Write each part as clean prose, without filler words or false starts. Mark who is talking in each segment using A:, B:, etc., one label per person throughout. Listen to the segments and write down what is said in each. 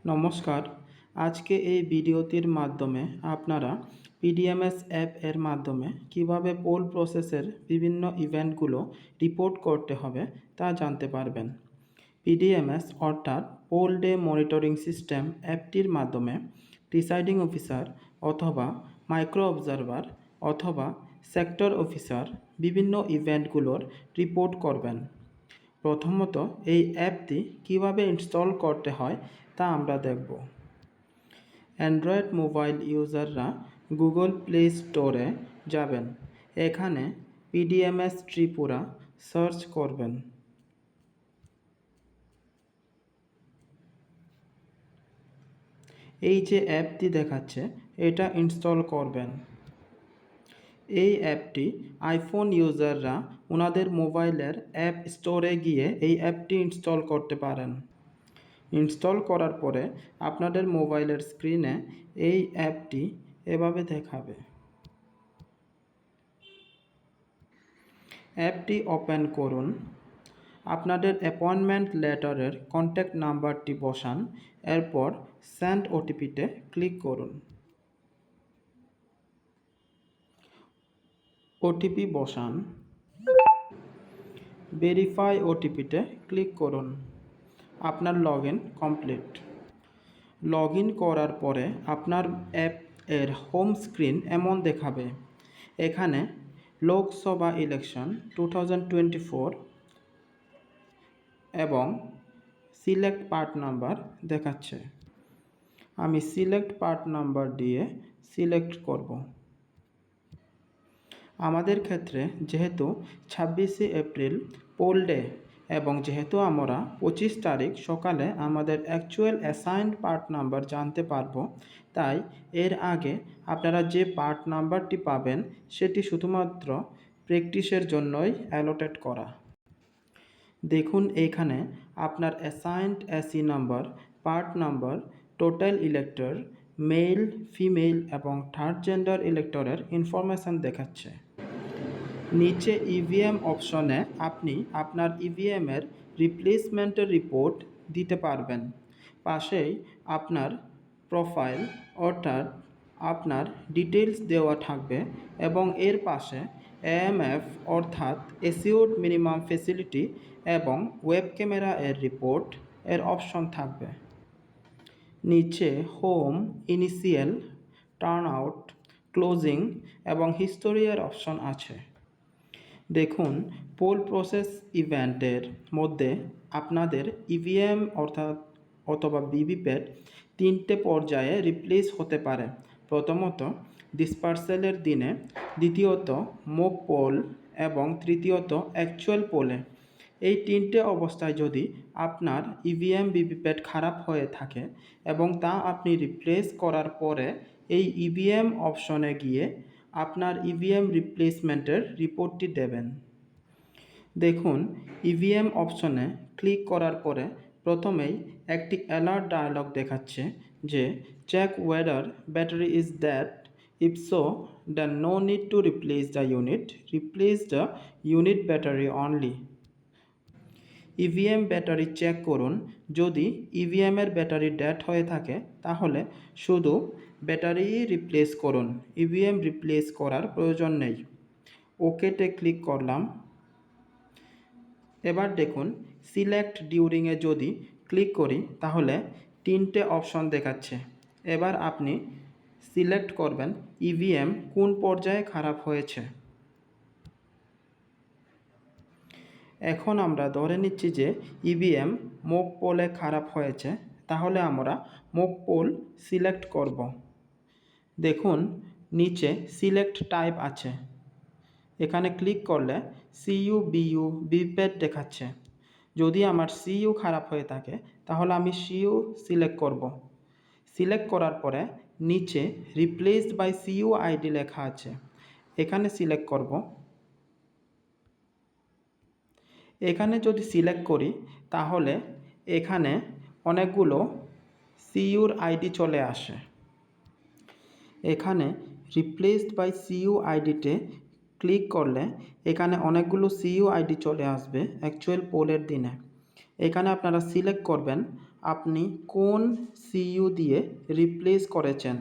A: নমস্কার। আজকে এই ভিডিওটির মাধ্যমে আপনারা পিডিএমএস অ্যাপ এর মাধ্যমে কিভাবে পোল প্রসেসের বিভিন্ন ইভেন্টগুলো রিপোর্ট করতে হবে তা জানতে পারবেন। পিডিএমএস অর্থাৎ পোল ডে মনিটরিং সিস্টেম অ্যাপটির মাধ্যমে প্রিসাইডিং অফিসার অথবা মাইক্রো অবজারভার অথবা সেক্টর অফিসার বিভিন্ন ইভেন্টগুলোর রিপোর্ট করবেন। প্রথমত এই অ্যাপটি কিভাবে ইনস্টল করতে হয় তা আমরা দেখব। অ্যান্ড্রয়েড মোবাইল ইউজাররা গুগল প্লে স্টোরে যাবেন। এখানে পিডিএমএস ত্রিপুরা সার্চ করবেন। এই যে অ্যাপটি দেখাচ্ছে এটা ইনস্টল করবেন। এই অ্যাপটি আইফোন ইউজাররা ওনাদের মোবাইলের অ্যাপ স্টোরে গিয়ে এই অ্যাপটি ইনস্টল করতে পারেন। ইনস্টল করার পরে আপনাদের মোবাইলের স্ক্রিনে এই অ্যাপটি এভাবে দেখাবে। অ্যাপটি ওপেন করুন। আপনাদের অ্যাপয়েন্টমেন্ট লেটারের কন্ট্যাক্ট নাম্বারটি বসান, এরপর সেন্ড ওটিপিতে ক্লিক করুন। ওটিপি বসান, ভেরিফাই ওটিপিতে ক্লিক করুন। আপনার লগইন কমপ্লিট। লগইন করার পরে আপনার অ্যাপ এর হোম স্ক্রিন এমন দেখাবে। এখানে লোকসভা ইলেকশন 2024 এবং সিলেক্ট পার্ট নাম্বার দেখাচ্ছে। আমি সিলেক্ট পার্ট নাম্বার দিয়ে সিলেক্ট করব। আমাদের ক্ষেত্রে যেহেতু 26শে এপ্রিল পোল ডে এবং যেহেতু আমরা 25 তারিখ সকালে আমাদের অ্যাকচুয়াল অ্যাসাইন্ড পার্ট নাম্বার জানতে পারবো, তাই এর আগে আপনারা যে পার্ট নাম্বারটি পাবেন সেটি শুধুমাত্র প্র্যাকটিসের জন্যই অ্যালোটেড করা। দেখুন এইখানে আপনার assigned AC number, part number, total elector, male, female এবং থার্ড জেন্ডার ইলেক্টরের ইনফরমেশান দেখাচ্ছে। নিচে ইভিএম অপশনে আপনি আপনার ইভিএমের রিপ্লেসমেন্টের রিপোর্ট দিতে পারবেন। পাশেই আপনার প্রোফাইল অর্থাৎ আপনার ডিটেলস দেওয়া থাকবে এবং এর পাশে এএমএফ অর্থাৎ এসিউড মিনিমাম ফ্যাসিলিটি এবং ওয়েব ক্যামেরা এর রিপোর্ট এর অপশন থাকবে। নিচে home, initial, turn out, closing এবং হিস্টোরি এর অপশন আছে। দেখুন পোল প্রসেস ইভেন্টের মধ্যে আপনাদের ইভিএম অথবা ভিভিপ্যাট তিনটে পর্যায়ে রিপ্লেস হতে পারে। প্রথমত ডিসপার্সেলের দিনে, দ্বিতীয়ত মক পোল এবং তৃতীয়ত অ্যাকচুয়াল পোলে। এই তিনটে অবস্থায় যদি আপনার ইভিএম ভিভিপ্যাট খারাপ হয়ে থাকে এবং তা আপনি রিপ্লেস করার পরে এই ইভিএম অপশনে গিয়ে আপনার ইভিএম রিপ্লেসমেন্টের রিপোর্টটি দেবেন। দেখুন ইভিএম অপশনে ক্লিক করার পরে প্রথমেই একটি অ্যালার্ট ডায়ালগ দেখাচ্ছে যে check whether battery is dead, if so then no need to replace the unit, replace the unit battery only. EVM battery check করুন। যদি ইভিএমের ব্যাটারি ডেড হয়ে থাকে তাহলে শুধু ব্যাটারি রিপ্লেস করুন, ইভিএম রিপ্লেস করার প্রয়োজন নেই। ওকেতে ক্লিক করলাম। এবার দেখুন সিলেক্ট ডিউরিংয়ে যদি ক্লিক করি তাহলে তিনটে অপশন দেখাচ্ছে। এবার আপনি সিলেক্ট করবেন ইভিএম কোন পর্যায়ে খারাপ হয়েছে। এখন আমরা ধরে নিচ্ছি যে ইভিএম মক পোলে খারাপ হয়েছে, তাহলে আমরা মক পোল সিলেক্ট করব। দেখুন নিচে সিলেক্ট টাইপ আছে। এখানে ক্লিক করলে সিইউ, বিইউ, ভিভিপ্যাট দেখাচ্ছে। যদি আমার সিইউ খারাপ হয়ে থাকে তাহলে আমি সিইউ সিলেক্ট করব। সিলেক্ট করার পরে নিচে রিপ্লেসড বাই সিইউ আইডি লেখা আছে, এখানে সিলেক্ট করব। এখানে যদি সিলেক্ট করি তাহলে এখানে অনেকগুলো সিইউর আইডি চলে আসে। এখানে রিপ্লেসড বাই সিইউ আইডিতে ক্লিক করলে এখানে অনেকগুলো সিইউ আইডি চলে আসবে অ্যাকচুয়াল পোলের দিনে। এখানে আপনারা সিলেক্ট করবেন আপনি কোন সিইউ দিয়ে রিপ্লেস করেছেন,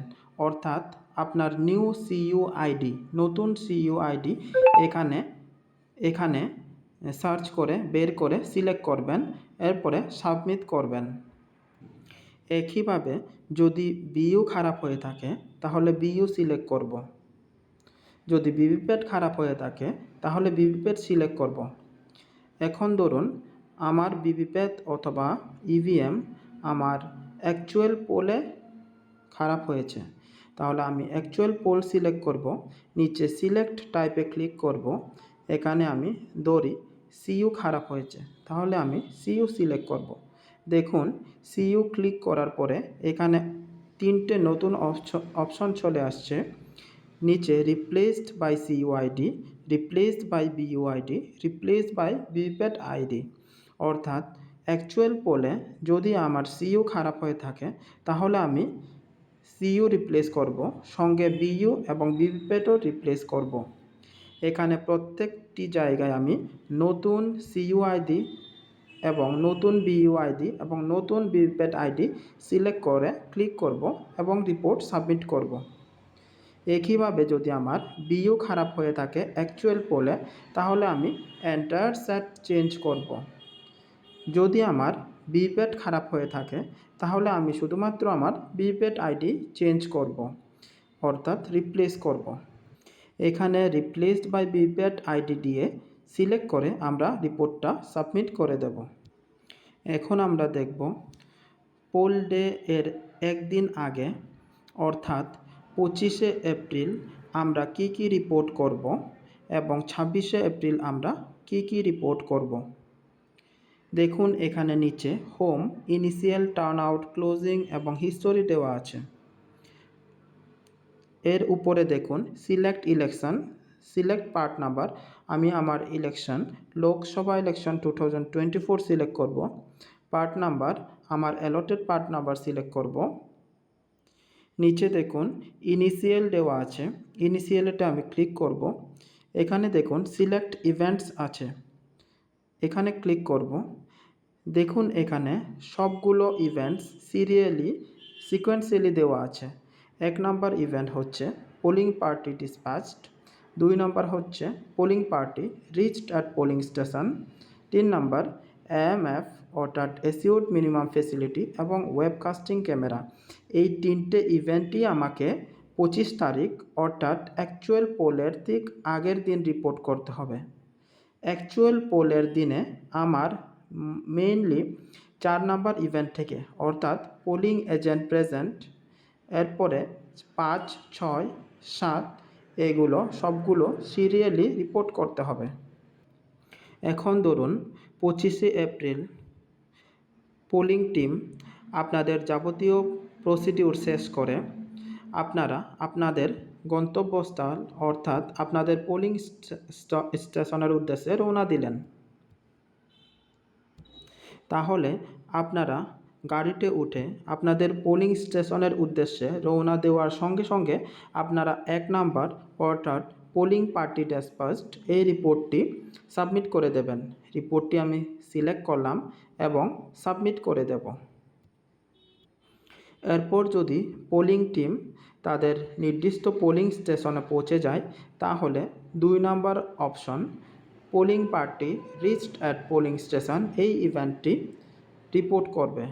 A: অর্থাৎ আপনার নিউ সিইউ আইডি, নতুন সিইউ আইডি এখানে এখানে সার্চ করে বের করে সিলেক্ট করবেন, এরপরে সাবমিট করবেন। একইভাবে যদি বিইউ খারাপ হয়ে থাকে তাহলে বিইউ সিলেক্ট করব। যদি ভিভিপ্যাট খারাপ হয়ে থাকে তাহলে ভিভিপ্যাট সিলেক্ট করব। এখন ধরুন আমার ভিভিপ্যাট অথবা ইভিএম আমার অ্যাকচুয়াল পোলে খারাপ হয়েছে, তাহলে আমি অ্যাকচুয়াল পোল সিলেক্ট করব। নিচে সিলেক্ট টাইপে ক্লিক করব। এখানে আমি ধরি সিইউ খারাপ হয়েছে, তাহলে আমি সিইউ সিলেক্ট করব। দেখুন সিইউ ক্লিক করার পরে এখানে তিনটে নতুন অপশন চলে আসছে। নিচে replaced by CU ID, replaced by BU ID, replaced by VVPAT ID. অর্থাৎ অ্যাকচুয়াল পোলে যদি আমার সিইউ খারাপ হয়ে থাকে তাহলে আমি সিইউ রিপ্লেস করব, সঙ্গে বিইউ এবং ভিভিপ্যাটও রিপ্লেস করব। এখানে প্রত্যেকটি জায়গায় আমি নতুন সিইউ আইডি এবং নতুন বিইউ আইডি এবং নতুন ভিভিপ্যাট আইডি সিলেক্ট করে ক্লিক করব এবং রিপোর্ট সাবমিট করব। একইভাবে যদি আমার বিইউ খারাপ হয়ে থাকে অ্যাকচুয়াল পোলে তাহলে আমি এন্টায়ার সেট চেঞ্জ করব। যদি আমার ভিভিপ্যাট খারাপ হয়ে থাকে তাহলে আমি শুধুমাত্র আমার ভিভিপ্যাট আইডি চেঞ্জ করব, অর্থাৎ রিপ্লেস করব। এখানে রিপ্লেসড বাই ভিভিপ্যাট আইডি দিয়ে সিলেক্ট করে আমরা রিপোর্টটা সাবমিট করে দেব। এখন আমরা দেখব পোল ডে এর একদিন আগে অর্থাৎ 25শে এপ্রিল আমরা কি কি রিপোর্ট করব এবং 26শে এপ্রিল আমরা কি কি রিপোর্ট করব। দেখুন এখানে নিচে home, initial, turn out, closing এবং হিস্টোরি দেওয়া আছে। এর উপরে দেখুন select election, select part number. আমি আমার ইলেকশন লোকসভা ইলেকশন 2024 সিলেক্ট করব। পার্ট নাম্বার আমার অ্যালটেড পার্ট নাম্বার সিলেক্ট করব। নিচে দেখুন ইনিশিয়াল দেওয়া আছে, ইনিশিয়ালটা আমি ক্লিক করব। এখানে দেখুন সিলেক্ট ইভেন্টস আছে, এখানে ক্লিক করব। দেখুন এখানে সবগুলো ইভেন্টস সিকোয়েন্সিয়ালি দেওয়া আছে। 1 নম্বর ইভেন্ট হচ্ছে পোলিং পার্টি ডিসপ্যাচড, 2 নম্বর হচ্ছে polling party reached at polling station, 3 number AMF অর্থাৎ অ্যাসিউরড মিনিমাম ফ্যাসিলিটি এবং ওয়েবকাস্টিং ক্যামেরা। এই তিনটে ইভেন্টই আমাকে 25 তারিখ অর্থাৎ অ্যাকচুয়াল পোলের ঠিক আগের দিন রিপোর্ট করতে হবে। অ্যাকচুয়াল পোলের দিনে আমার মেইনলি 4 নম্বর ইভেন্ট থেকে অর্থাৎ পোলিং এজেন্ট প্রেজেন্ট, এরপরে 5, 6, 7 এগুলো সবগুলো সিরিয়ালি রিপোর্ট করতে হবে। এখন ধরুন 25শে এপ্রিল পোলিং টিম আপনাদের যাবতীয় প্রসিডিউর শেষ করে আপনারা আপনাদের গন্তব্যস্থল অর্থাৎ আপনাদের পোলিং স্টেশনের উদ্দেশ্যে রওনা দিলেন। তাহলে আপনারা গাড়িতে উঠে আপনাদের পোলিং স্টেশনের উদ্দেশ্যে রওনা দেওয়ার সঙ্গে সঙ্গে আপনারা 1 নাম্বার অর্থাৎ পোলিং পার্টি ডিসপ্যাচড এই রিপোর্টটি সাবমিট করে দেবেন। রিপোর্টটি আমি সিলেক্ট করলাম এবং সাবমিট করে দেব। এরপর যদি পোলিং টিম তাদের নির্দিষ্ট পোলিং স্টেশনে পৌঁছে যায় তাহলে 2 নম্বর option polling party reached at polling station এই ইভেন্টটি রিপোর্ট করবে।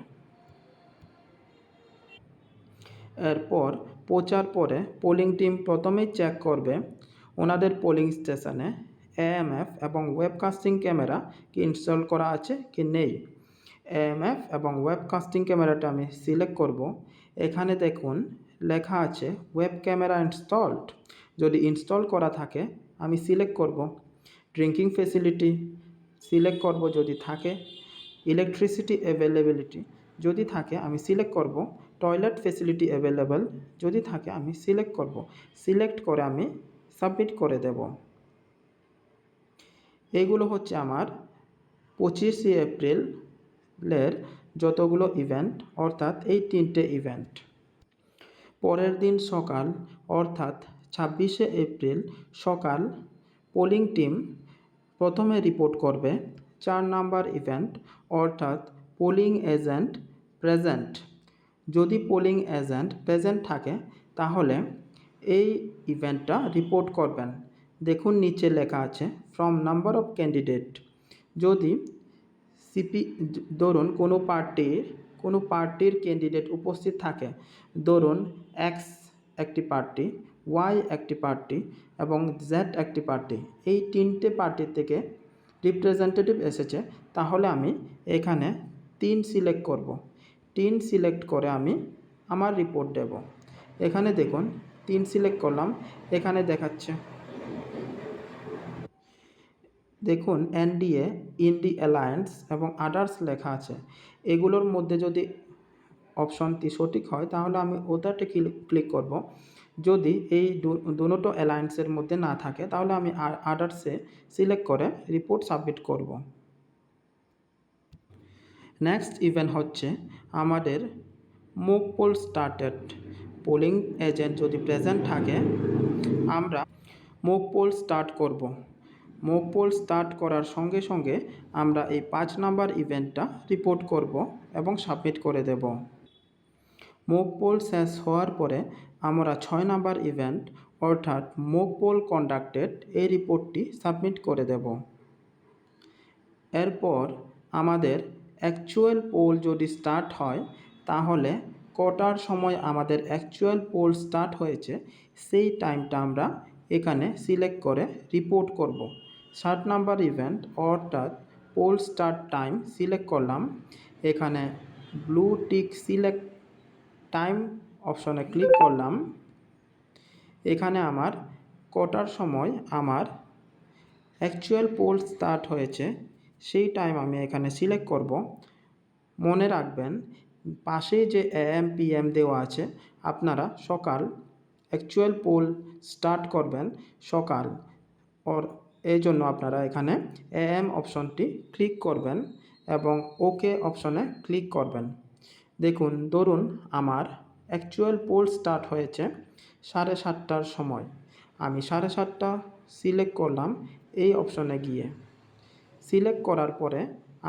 A: এরপর পৌঁছার পরে পোলিং টিম প্রথমেই চেক করবে ওনাদের পোলিং স্টেশনে এএমএফ এবং ওয়েবকাস্টিং ক্যামেরা কি ইনস্টল করা আছে কি নেই। এএমএফ এবং ওয়েবকাস্টিং ক্যামেরাটা আমি সিলেক্ট করব। এখানে দেখুন লেখা আছে ওয়েব ক্যামেরা ইনস্টলড। যদি ইনস্টল করা থাকে আমি সিলেক্ট করব। ড্রিঙ্কিং ফেসিলিটি সিলেক্ট করব যদি থাকে। ইলেকট্রিসিটি অ্যাভেলেবিলিটি যদি থাকে আমি সিলেক্ট করব। টয়লেট ফেসিলিটি অ্যাভেলেবল যদি থাকে আমি সিলেক্ট করব। সিলেক্ট করে আমি সাবমিট করে দেব। এগুলো হচ্ছে আমার 25শে এপ্রিলের যতগুলো ইভেন্ট অর্থাৎ এই 3টে ইভেন্ট। পরের দিন সকাল অর্থাৎ 26শে এপ্রিল সকাল পোলিং টিম প্রথমে রিপোর্ট করবে 4 নাম্বার ইভেন্ট অর্থাৎ পোলিং এজেন্ট প্রেজেন্ট। যদি পোলিং এজেন্ট প্রেজেন্ট থাকে তাহলে এই ইভেন্টটা রিপোর্ট করবেন। দেখুন নিচে লেখা আছে ফ্রম নাম্বার অফ ক্যান্ডিডেট। যদি ধরুন কোনো পার্টির ক্যান্ডিডেট উপস্থিত থাকে, ধরুন এক্স একটি পার্টি, ওয়াই একটি পার্টি এবং জেড একটি পার্টি, এই তিনটে পার্টি থেকে রিপ্রেজেন্টেটিভ এসেছে, তাহলে আমি এখানে 3 সিলেক্ট করব। 3 সিলেক্ট করে আমি আমার রিপোর্ট দেব। এখানে দেখুন 3 সিলেক্ট করলাম, এখানে দেখাচ্ছে দেখুন এনডিএ, ইন্ডি অ্যালায়েন্স এবং আদার্স লেখা আছে। এগুলোর মধ্যে যদি অপশনটি সঠিক হয় তাহলে আমি ওটাতে ক্লিক করব। যদি এই দুটো অ্যালায়েন্সের মধ্যে না থাকে তাহলে আমি আদার্সে সিলেক্ট করে রিপোর্ট সাবমিট করব। নেক্সট ইভেন্ট হচ্ছে আমাদের mock poll started. Polling agent যদি প্রেজেন্ট থাকে আমরা মক পোল স্টার্ট করব। মক পোল স্টার্ট করার সঙ্গে সঙ্গে আমরা এই 5 নাম্বার ইভেন্টটা রিপোর্ট করব এবং সাবমিট করে দেব। মক পোল শেষ হওয়ার পরে আমরা 6 নাম্বার ইভেন্ট অর্থাৎ মক পোল কন্ডাক্টেড এই রিপোর্টটি সাবমিট করে দেব। এরপর আমাদের অ্যাকচুয়াল পোল যদি স্টার্ট হয় তাহলে কটার সময় আমাদের অ্যাকচুয়াল পোল স্টার্ট হয়েছে সেই টাইমটা আমরা এখানে সিলেক্ট করে রিপোর্ট করব। 7 নাম্বার ইভেন্ট অর্থাৎ পোল স্টার্ট টাইম সিলেক্ট করলাম। এখানে ব্লু টিক সিলেক্ট টাইম অপশনে ক্লিক করলাম। এখানে আমার কটার সময় আমার অ্যাকচুয়াল পোল স্টার্ট হয়েছে সেই টাইম আমি এখানে সিলেক্ট করব। মনে রাখবেন পাশে যে AM PM দেওয়া আছে, আপনারা সকাল অ্যাকচুয়াল পোল স্টার্ট করবেন সকাল, এই জন্য আপনারা এখানে AM অপশনটি ক্লিক করবেন এবং ওকে অপশনে ক্লিক করবেন। দেখুন ধরুন আমার অ্যাকচুয়াল পোল স্টার্ট হয়েছে 7:30টার সময়। আমি 7:30 সিলেক্ট করলাম এই অপশনে গিয়ে। সিলেক্ট করার পরে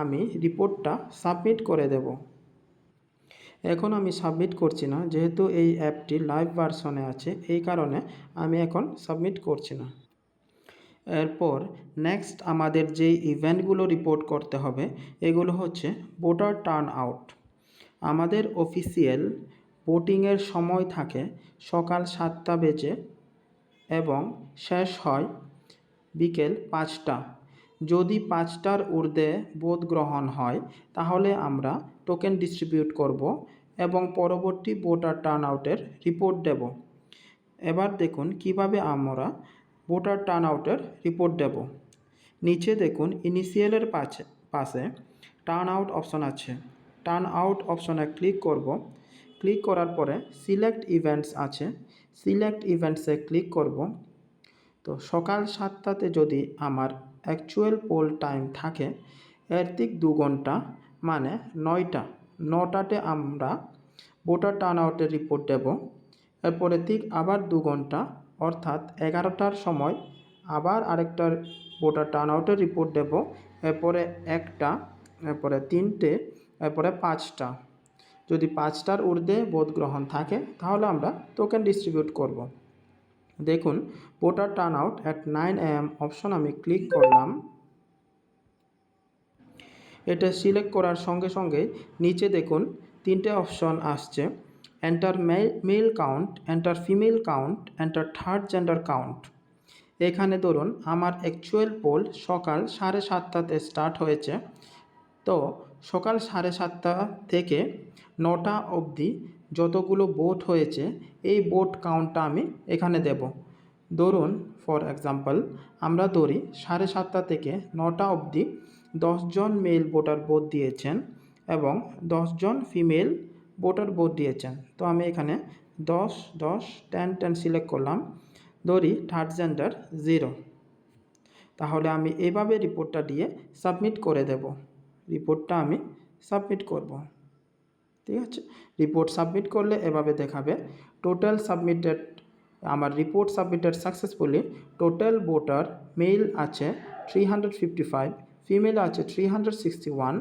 A: আমি রিপোর্টটা সাবমিট করে দেব। এখন আমি সাবমিট করছি না, যেহেতু এই অ্যাপটি লাইভ ভার্সনে আছে এই কারণে আমি এখন সাবমিট করছি না। এরপর নেক্সট আমাদের যেই ইভেন্টগুলো রিপোর্ট করতে হবে এগুলো হচ্ছে ভোটার টার্ন আউট। আমাদের অফিসিয়াল ভোটিংয়ের সময় থাকে সকাল 7টা বেজে এবং শেষ হয় বিকেল 5টা। যদি 5টার ঊর্ধ্বে ভোট গ্রহণ হয় তাহলে আমরা টোকেন ডিস্ট্রিবিউট করব এবং পরবর্তী ভোটার টার্ন আউটের রিপোর্ট দেব। এবার দেখুন কিভাবে আমরা ভোটার টার্ন আউটের রিপোর্ট দেব। নিচে দেখুন ইনিশিয়ালের পাশে টার্ন আউট অপশন আছে। টার্ন আউট অপশনে ক্লিক করব। ক্লিক করার পরে সিলেক্ট ইভেন্টস আছে, সিলেক্ট ইভেন্টসে ক্লিক করব। তো সকাল 7টাতে যদি আমার অ্যাকচুয়াল পোল টাইম থাকে এর ঠিক 2 ঘন্টা মানে 9টাতে আমরা ভোটার টার্ন আউটের রিপোর্ট দেব। এরপরে ঠিক আবার 2 ঘন্টা অর্থাৎ 11টার সময় আবার আরেকটা ভোটার টার্ন আউটের রিপোর্ট দেব। এরপরে 1টা, এরপরে 3টে, এরপরে 5টা। যদি 5টার ঊর্ধ্বে ভোট গ্রহণ থাকে তাহলে আমরা টোকেন ডিস্ট্রিবিউট করব। দেখুন voter turn out at 9 AM option আমি ক্লিক করলাম। এটা সিলেক্ট করার সঙ্গে সঙ্গে নিচে দেখুন 3টে অপশন আসছে, enter male count, enter female count, enter third gender count. এখানে ধরুন আমার অ্যাকচুয়াল পোল সকাল 7:30টাতে স্টার্ট হয়েছে, তো সকাল 7:30 থেকে 9টা অবধি যতগুলো ভোট হয়েছে এই ভোট কাউন্টটা আমি এখানে দেব। ধরুন ফর এক্সাম্পল আমরা ধরি 7:30 থেকে 9টা অবধি 10 জন মেল ভোটার ভোট দিয়েছেন এবং 10 জন ফিমেল ভোটার ভোট দিয়েছেন। তো আমি এখানে 10, 10, 10, 10 সিলেক্ট করলাম। ধরি থার্ড জেন্ডার 0। তাহলে আমি এভাবে রিপোর্টটা দিয়ে সাবমিট করে দেব। রিপোর্টটা আমি সাবমিট করব। ঠিক আছে, রিপোর্ট সাবমিট করলে এভাবে দেখাবে টোটাল সাবমিটেড। আমার report submitted successfully. Total voter male আছে 355, ফিমেল আছে 361,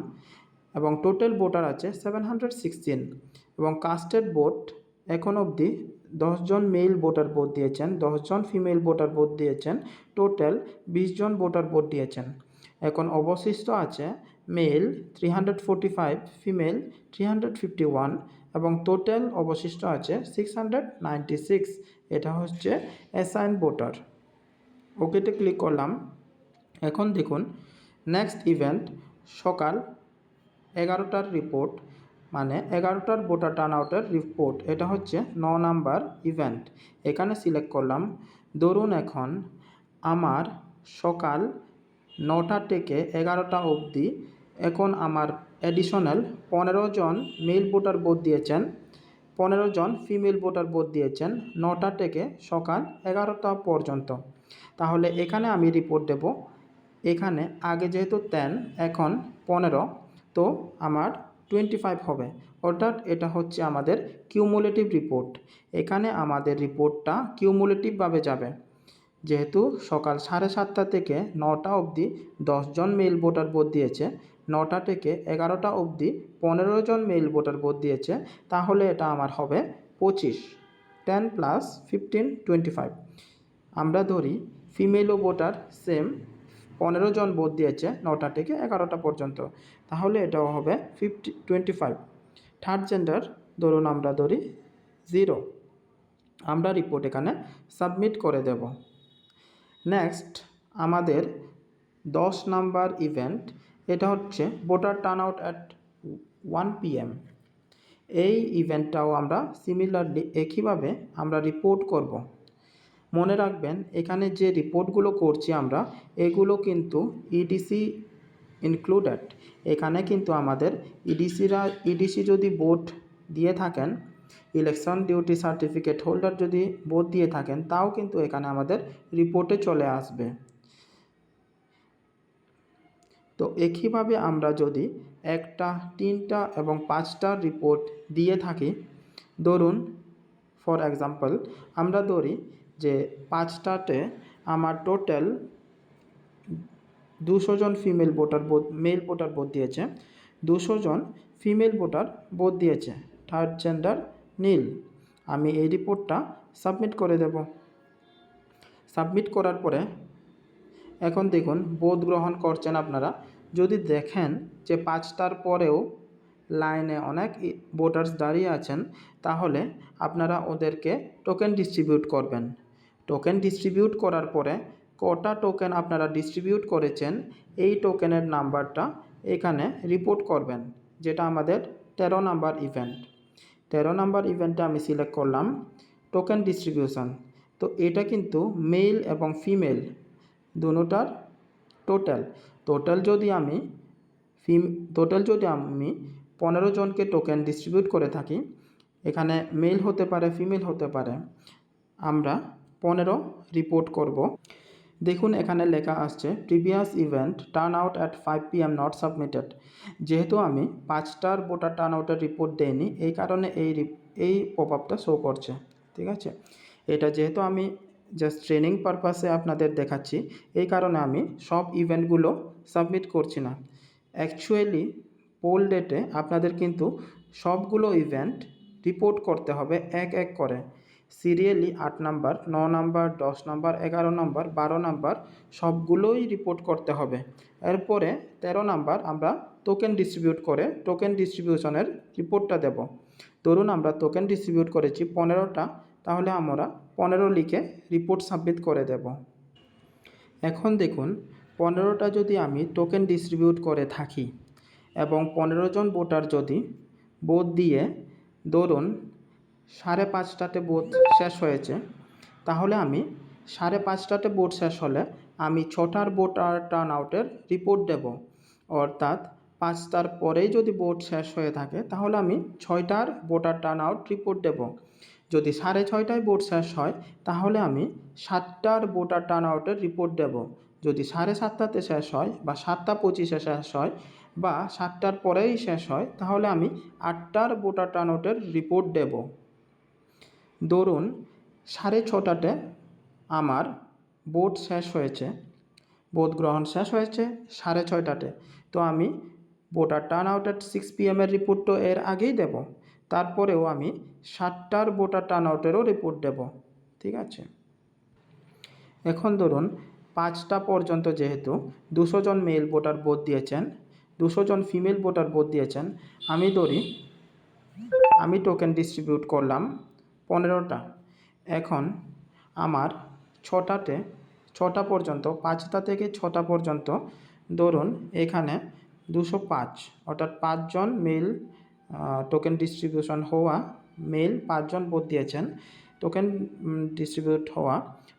A: এবং টোটাল ভোটার আছে 716 এবং কাস্টেড ভোট এখন অবধি 10 জন মেল ভোটার ভোট দিয়েছেন, 10 জন ফিমেল ভোটার ভোট দিয়েছেন, টোটাল 20 জন ভোটার ভোট দিয়েছেন। এখন অবশিষ্ট আছে মেল 345, ফিমেল 351 এবং টোটাল অবশিষ্ট আছে 696। এটা হচ্ছে অ্যাসাইন ভোটার। ওকেতে ক্লিক করলাম। এখন দেখুন নেক্সট ইভেন্ট সকাল 11টার রিপোর্ট, মানে 11টার ভোটার টার্ন আউটের রিপোর্ট। এটা হচ্ছে 9 নাম্বার ইভেন্ট। এখানে সিলেক্ট করলাম। ধরুন এখন আমার সকাল 9টা থেকে 11টা অবধি এখন আমার অ্যাডিশনাল 15 জন মেল ভোটার ভোট দিয়েছেন, 15 জন ফিমেল ভোটার ভোট দিয়েছেন 9টা থেকে সকাল 11টা পর্যন্ত। তাহলে এখানে আমি রিপোর্ট দেব। এখানে আগে যেহেতু 10 এখন 15, তো আমার 25 হবে, অর্থাৎ এটা হচ্ছে আমাদের কিউমুলেটিভ রিপোর্ট। এখানে আমাদের রিপোর্টটা কিউমুলেটিভভাবে যাবে। যেহেতু সকাল 7:30 থেকে 9টা অবধি 10 জন মেল ভোটার ভোট দিয়েছে, 9টা থেকে 11টা অবধি 15 জন মেল ভোটার ভোট দিয়েছে, তাহলে এটা আমার হবে 25। 10 + 15 25। আমরা ধরি ফিমেলও ভোটার সেম 15 জন ভোট দিয়েছে 9টা থেকে 11টা পর্যন্ত, তাহলে এটাও হবে 25। থার্ড জেন্ডার ধরুন আমরা ধরি 0। আমরা রিপোর্ট এখানে সাবমিট করে দেব। নেক্সট আমাদের 10 নাম্বার ইভেন্ট, এটা হচ্ছে voter turn out at 1 PM। এই ইভেন্টটাও আমরা সিমিলারলি একইভাবে আমরা রিপোর্ট করব। মনে রাখবেন এখানে যে রিপোর্টগুলো করছি আমরা, এগুলো কিন্তু ইডিসি ইনক্লুডেড। এখানে কিন্তু আমাদের ইডিসি যদি ভোট দিয়ে থাকেন, ইলেকশন ডিউটি সার্টিফিকেট হোল্ডার যদি ভোট দিয়ে থাকেন, তাও কিন্তু এখানে আমাদের রিপোর্টে চলে আসবে। তো একইভাবে আমরা যদি 1টা, 3টা এবং 5টা রিপোর্ট দিয়ে থাকি, ধরুন ফর এক্সাম্পল আমরা ধরি যে 5টাতে আমার টোটাল 200 জন female voter male voter vote দিয়েছে, 200 জন ফিমেল ভোটার ভোট দিয়েছে, থার্ড জেন্ডার নীল। আমি এই রিপোর্টটা সাবমিট করে দেব। সাবমিট করার পরে এখন দেখুন ভোট গ্রহণ করছেন আপনারা। যদি দেখেন যে 5টার পরেও লাইনে অনেক ভোটার্স দাঁড়িয়ে আছেন, তাহলে আপনারা ওদেরকে টোকেন ডিস্ট্রিবিউট করবেন। টোকেন ডিস্ট্রিবিউট করার পরে কটা টোকেন আপনারা ডিস্ট্রিবিউট করেছেন, এই টোকেনের নাম্বারটা এখানে রিপোর্ট করবেন, যেটা আমাদের 13 নাম্বার ইভেন্ট। 13 নাম্বার ইভেন্টে আমি সিলেক্ট করলাম টোকেন ডিস্ট্রিবিউশন। তো এটা কিন্তু মেল এবং ফিমেল দুটোটার টোটাল যদি আমি 15 জনকে টোকেন ডিস্ট্রিবিউট করে থাকি, এখানে মেল হতে পারে ফিমেল হতে পারে, আমরা 15 রিপোর্ট করব। দেখুন এখানে লেখা আসছে previous event turn out at 5 PM not submitted. যেহেতু আমি 5টার ভোটার টার্ন আউটের রিপোর্ট দেইনি, এই কারণে এই পপআপটা শো করছে। ঠিক আছে, এটা যেহেতু আমি জাস্ট ট্রেনিং পারপাসে আপনাদের দেখাচ্ছি, এই কারণে আমি সব ইভেন্টগুলো সাবমিট করছি না। অ্যাকচুয়ালি পোল ডেটে আপনাদের কিন্তু সবগুলো ইভেন্ট রিপোর্ট করতে হবে এক এক করে, serially 8 number, 9 number, 10 number, 11 number, 12 number সবগুলোই রিপোর্ট করতে হবে। এরপরে 13 নাম্বার আমরা টোকেন ডিস্ট্রিবিউট করে টোকেন ডিস্ট্রিবিউশনের রিপোর্টটা দেব। ধরুন আমরা টোকেন ডিস্ট্রিবিউট করেছি 15টা, তাহলে আমরা 15 লিখে রিপোর্ট সাবমিট করে দেব। এখন দেখুন 15টা যদি আমি টোকেন ডিস্ট্রিবিউট করে থাকি এবং 15 জন ভোটার যদি ভোট দিয়ে ধরুন 5:30টাতে ভোট শেষ হয়েছে, তাহলে আমি 5:30টাতে ভোট শেষ হলে আমি 6টার ভোটার টার্ন আউটের রিপোর্ট দেব। অর্থাৎ 5টার পরেই যদি ভোট শেষ হয়ে থাকে, তাহলে আমি 6টার ভোটার টার্ন আউট রিপোর্ট দেব। যদি 6:30টায় ভোট শেষ হয়, তাহলে আমি 7টার ভোটার টার্ন আউটের রিপোর্ট দেব। যদি 7:30টাতে শেষ হয় বা 7:25-এ শেষ হয় বা 7টার পরেই শেষ হয়, তাহলে আমি 8টার ভোটার টার্ন আউটের রিপোর্ট দেব। ধরুন 6:30টাতে আমার ভোট শেষ হয়েছে, ভোট গ্রহণ শেষ হয়েছে 6:30টাতে, তো আমি voter turn out at 6 PM এর রিপোর্ট তো এর আগেই দেব, তারপরেও আমি 7টার ভোটার টার্ন আউটেরও রিপোর্ট দেব। ঠিক আছে, এখন ধরুন 5টা পর্যন্ত যেহেতু 200 জন মেল ভোটার ভোট দিয়েছেন, 200 জন ফিমেল ভোটার ভোট দিয়েছেন, আমি ধরি আমি টোকেন ডিস্ট্রিবিউট করলাম 15টা। এখন আমার 6টা পর্যন্ত, 5টা থেকে 6টা পর্যন্ত ধরুন এখানে 205 অর্থাৎ 5 জন মেল টোকেন ডিস্ট্রিবিউশন হওয়া মেল 5 জন ভোট দিয়েছেন, টোকেন ডিস্ট্রিবিউট হওয়া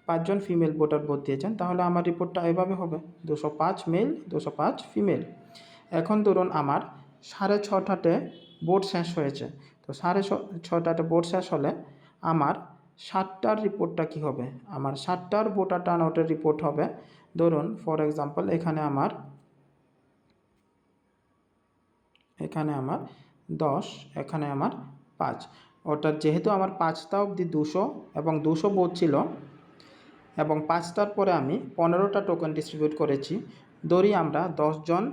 A: 5 জন ফিমেল ভোটার ভোট দিয়েছেন, তাহলে আমার রিপোর্টটা এভাবে হবে 205 মেল 205 ফিমেল। এখন ধরুন আমার 6:30টাতে ভোট শেষ হয়েছে, তো 6:30টাতে ভোট শেষ হলে আমার 7টার রিপোর্টটা কি হবে, আমার 7টার ভোটার টার্ন আউটের রিপোর্ট হবে ধরুন ফর এক্সাম্পল এখানে আমার 10, এখানে আমার 5, অর্থাৎ যেহেতু আমার 5টা অবধি 200 এবং 200 ভোট ছিল এবং 5টার পরে আমি 15টা টোকেন ডিস্ট্রিবিউট করেছি, ধরি আমরা 10 জন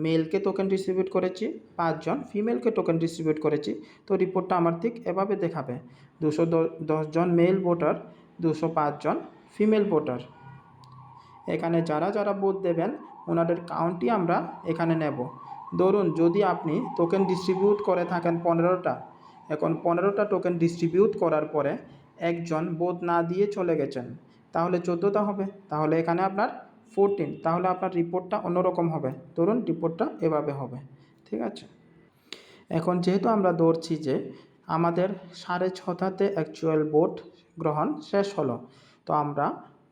A: মেলকে টোকেন ডিস্ট্রিবিউট করেছি, 5 জন ফিমেলকে টোকেন ডিস্ট্রিবিউট করেছি, তো রিপোর্টটা আমার ঠিক এভাবে দেখাবে 210 জন মেল ভোটার 205 জন ফিমেল ভোটার। এখানে যারা যারা ভোট দেবেন ওনাদের কাউন্টই আমরা এখানে নেব। ধরুন যদি আপনি টোকেন ডিস্ট্রিবিউট করে থাকেন 15টা, এখন 15টা টোকেন ডিস্ট্রিবিউট করার পরে একজন ভোট না দিয়ে চলে গেছেন, তাহলে 14টা হবে, তাহলে এখানে আপনার 14, তাহলে আপনার রিপোর্টটা অন্যরকম হবে, ধরুন রিপোর্টটা এভাবে হবে। ঠিক আছে, এখন যেহেতু আমরা ধরছি যে আমাদের 6:30টাতে অ্যাকচুয়াল ভোট গ্রহণ শেষ হলো, তো আমরা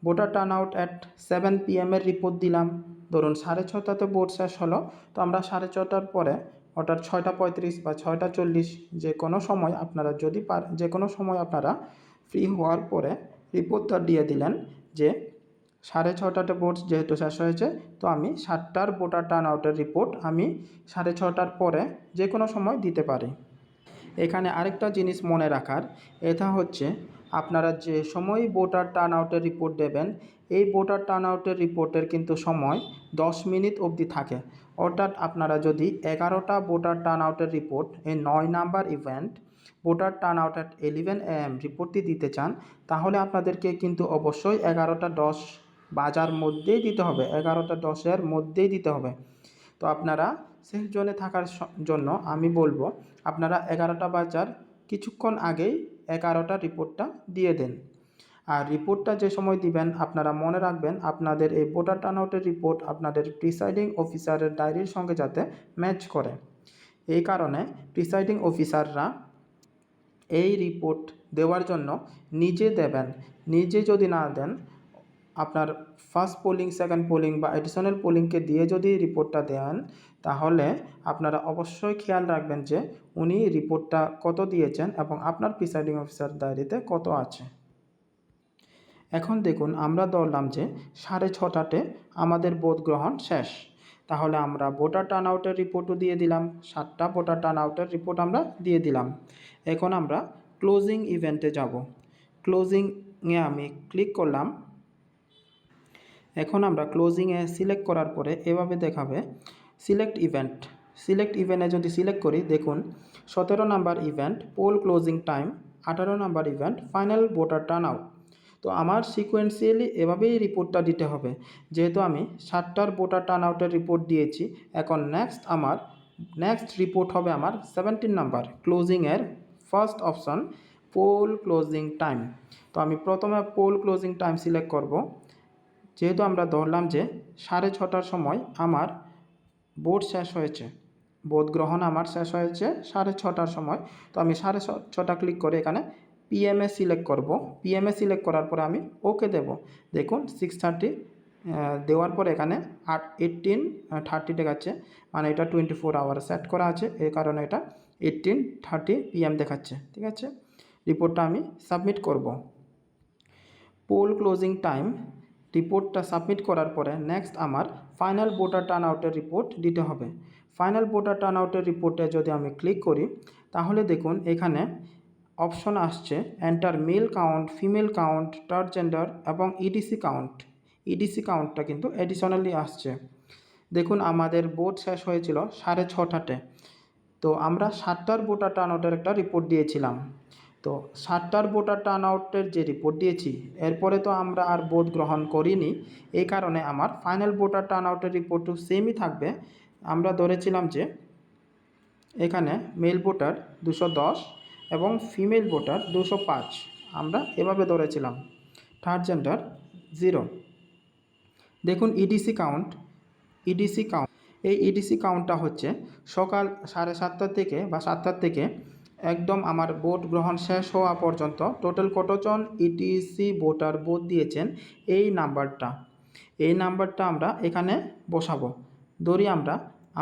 A: voter turn out at 7 PM এর রিপোর্ট দিলাম। ধরুন 6:30টাতে ভোট শেষ হলো, তো আমরা 6:30টার পরে অর্থাৎ 6:35 বা 6:40 যে কোনো সময় আপনারা যদি যে কোনো সময় আপনারা ফ্রি হওয়ার পরে রিপোর্টটা দিয়ে দিলেন যে 6:30টাতে ভোট যেহেতু শেষ হয়েছে, তো আমি 7টার ভোটার টার্ন আউটের রিপোর্ট আমি 6:30টার পরে যে কোনো সময় দিতে পারি। এখানে আরেকটা জিনিস মনে রাখার, এটা হচ্ছে আপনারা যে সময় ভোটার টার্ন আউটের রিপোর্ট দেবেন, এই ভোটার টার্ন আউটের রিপোর্টের কিন্তু সময় 10 মিনিট অবধি থাকে, অর্থাৎ আপনারা যদি 11টা ভোটার টার্ন আউটের রিপোর্ট এই 9 number event voter turn out at 11 AM রিপোর্টটি দিতে চান, তাহলে আপনাদেরকে কিন্তু অবশ্যই 11:10 বাজার মধ্যেই দিতে হবে, 11:10-এর মধ্যেই দিতে হবে। তো আপনারা সেফ জোনে থাকার জন্য আমি বলবো আপনারা 11টা বাজার কিছুক্ষণ আগেই 11টার রিপোর্টটা দিয়ে দেন। আর রিপোর্টটা যে সময় দিবেন আপনারা মনে রাখবেন আপনাদের এই ভোটার টার্ন আউটের রিপোর্ট আপনাদের প্রিসাইডিং অফিসারের ডায়েরির সঙ্গে যাতে ম্যাচ করে। এই কারণে প্রিসাইডিং অফিসাররা এই রিপোর্ট দেওয়ার জন্য নিজে দেবেন, নিজে যদি না দেন আপনার ফার্স্ট পোলিং, সেকেন্ড পোলিং বা এডিশনাল পোলিংকে দিয়ে যদি রিপোর্টটা দেন, তাহলে আপনারা অবশ্যই খেয়াল রাখবেন যে উনি রিপোর্টটা কত দিয়েছেন এবং আপনার প্রিসাইডিং অফিসার ডায়েরিতে কত আছে। এখন দেখুন আমরা ধরলাম যে 6:30টাতে আমাদের ভোট গ্রহণ শেষ, তাহলে আমরা ভোটার টার্ন আউটের রিপোর্টও দিয়ে দিলাম, 7টা ভোটার টার্ন আউটের রিপোর্ট আমরা দিয়ে দিলাম। এখন আমরা ক্লোজিং ইভেন্টে যাব। ক্লোজিংয়ে আমি ক্লিক করলাম। এখন আমরা ক্লোজিংয়ে সিলেক্ট করার পরে এভাবে দেখাবে সিলেক্ট ইভেন্টে যদি সিলেক্ট করি, দেখুন 17 number event poll closing time, 18 number event final voter turnout. তো আমার সিকোয়েন্সিয়ালি এভাবেই রিপোর্টটা দিতে হবে, যেহেতু আমি 7টার ভোটার টার্ন আউটের রিপোর্ট দিয়েছি। এখন নেক্সট রিপোর্ট হবে আমার 17 নাম্বার ক্লোজিংয়ের first option poll closing time. তো আমি প্রথমে পোল ক্লোজিং টাইম সিলেক্ট করব। যেহেতু আমরা ধরলাম যে 6:30টার সময় আমার ভোট শেষ হয়েছে, ভোট গ্রহণ আমার শেষ হয়েছে 6:30টার সময়, তো আমি 6:30 ক্লিক করে এখানে পিএমএ সিলেক্ট করব। পিএমএ সিলেক্ট করার পরে আমি ওকে দেব। দেখুন 6:30 দেওয়ার পরে এখানে 18:30 দেখাচ্ছে, মানে এটা 24 আওয়ার সেট করা আছে, এই কারণে এটা 18:30 PM দেখাচ্ছে। ঠিক আছে, রিপোর্টটা আমি সাবমিট করব। পোল ক্লোজিং টাইম রিপোর্টটা সাবমিট করার পরে নেক্সট আমার ফাইনাল ভোটার টার্ন আউটের রিপোর্ট দিতে হবে। ফাইনাল ভোটার টার্ন আউটের রিপোর্টে যদি আমি ক্লিক করি, তাহলে দেখুন এখানে অপশন আসছে enter male count, female count, third gender এবং ইডিসি কাউন্ট। ইডিসি কাউন্টটা কিন্তু এডিশনালি আসছে। দেখুন আমাদের ভোট শেষ হয়েছিল 6:30টাতে। তো আমরা 7টার ভোটার টার্নআউটের একটা রিপোর্ট দিয়েছিলাম। তো 7টার ভোটার টার্নআউটের যে রিপোর্ট দিয়েছি, এরপরে তো আমরা আর ভোট গ্রহণ করিনি। এই কারণে আমার ফাইনাল ভোটার টার্নআউটের রিপোর্টও সেমই থাকবে। আমরা ধরেছিলাম যে এখানে মেল ভোটার 210 এবং ফিমেল ভোটার 205, আমরা এভাবে ধরেছিলাম। Third gender 0। দেখুন ইডিসি কাউন্ট, এই ইডিসি কাউন্টটা হচ্ছে সকাল 7:30 থেকে বা 7টার থেকে একদম আমার ভোট গ্রহণ শেষ হওয়া পর্যন্ত টোটাল কতজন ইডিসি ভোটার ভোট দিয়েছেন এই নাম্বারটা আমরা এখানে বসাবো। ধরি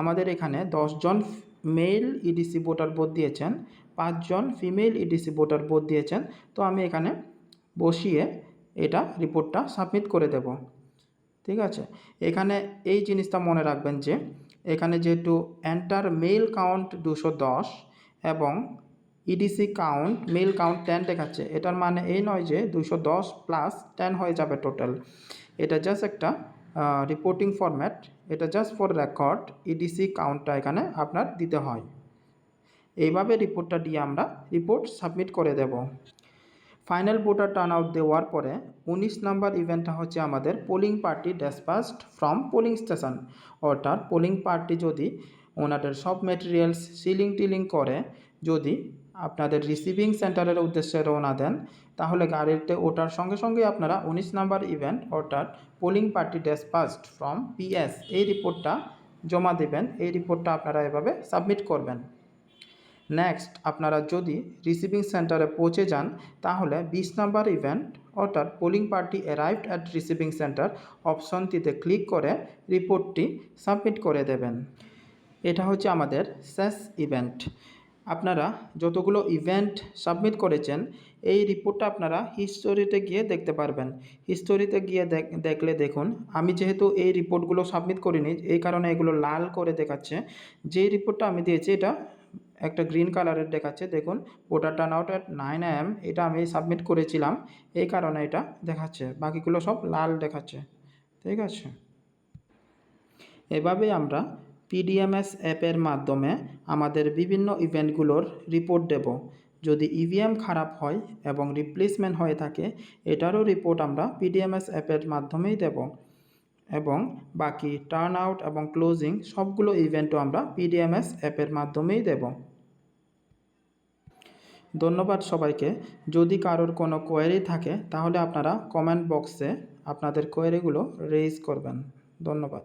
A: আমাদের এখানে 10 জন মেল ইডিসি ভোটার ভোট দিয়েছেন, 5 জন ফিমেল ইডিসি ভোটার ভোট দিয়েছেন। তো আমি এখানে বসিয়ে এটা রিপোর্টটা সাবমিট করে দেব। ঠিক আছে, এখানে এই জিনিসটা মনে রাখবেন যে এখানে যেহেতু এন্টার মেল কাউন্ট 210 এবং ইডিসি কাউন্ট মেল কাউন্ট 10 দেখাচ্ছে, এটার মানে এই নয় যে 210 প্লাস 10 হয়ে যাবে টোটাল। এটা জাস্ট একটা রিপোর্টিং ফরম্যাট, এটা জাস্ট ফর রেকর্ড ইডিসি কাউন্টটা এখানে আপনার দিতে হয়। এইভাবে রিপোর্টটা দিয়ে আমরা রিপোর্ট সাবমিট করে দেব। ফাইনাল ভোটার টার্নআউট দেওয়ার পরে 19 নাম্বার ইভেন্টটা হচ্ছে আমাদের polling party dispersed from polling station. অর্থাৎ পোলিং পার্টি যদি ওনাদের সব ম্যাটেরিয়ালস সিলিং করে যদি আপনাদের রিসিভিং সেন্টারের উদ্দেশ্যে রওনা দেন, তাহলে গাড়িতে ওঠার সঙ্গে সঙ্গে আপনারা 19 নাম্বার ইভেন্ট অর্থাৎ polling party dispersed from PS এই রিপোর্টটা জমা দেবেন। এই রিপোর্টটা আপনারা এভাবে সাবমিট করবেন। নেক্সট আপনারা যদি রিসিভিং সেন্টারে পৌঁছে যান, তাহলে 20 নাম্বার ইভেন্ট অর্থাৎ polling party arrived at receiving centre অপশনটিতে ক্লিক করে রিপোর্টটি সাবমিট করে দেবেন। এটা হচ্ছে আমাদের শেষ ইভেন্ট। আপনারা যতগুলো ইভেন্ট সাবমিট করেছেন এই রিপোর্টটা আপনারা হিস্টোরিতে গিয়ে দেখতে পারবেন। হিস্টোরিতে গিয়ে দেখলে দেখুন, আমি যেহেতু এই রিপোর্টগুলো সাবমিট করিনি এই কারণে এগুলো লাল করে দেখাচ্ছে। যে রিপোর্টটা আমি দিয়েছি এটা একটা গ্রিন কালারের দেখাচ্ছে। দেখুন ভোটার টার্নআউট অ্যাট 9 AM এটা আমি সাবমিট করেছিলাম, এই কারণে এটা দেখাচ্ছে, বাকিগুলো সব লাল দেখাচ্ছে। ঠিক আছে, এভাবেই আমরা পিডিএমএস অ্যাপের মাধ্যমে আমাদের বিভিন্ন ইভেন্টগুলোর রিপোর্ট দেব। যদি ইভিএম খারাপ হয় এবং রিপ্লেসমেন্ট হয়ে থাকে এটারও রিপোর্ট আমরা পিডিএমএস অ্যাপের মাধ্যমেই দেব, এবং বাকি টার্নআউট এবং ক্লোজিং সবগুলো ইভেন্টও আমরা পিডিএমএস অ্যাপের মাধ্যমেই দেব। ধন্যবাদ সবাইকে। যদি কারোর কোনো কোয়েরি থাকে তাহলে আপনারা কমেন্ট বক্সে আপনাদের কোয়েরিগুলো রেইজ করবেন। ধন্যবাদ।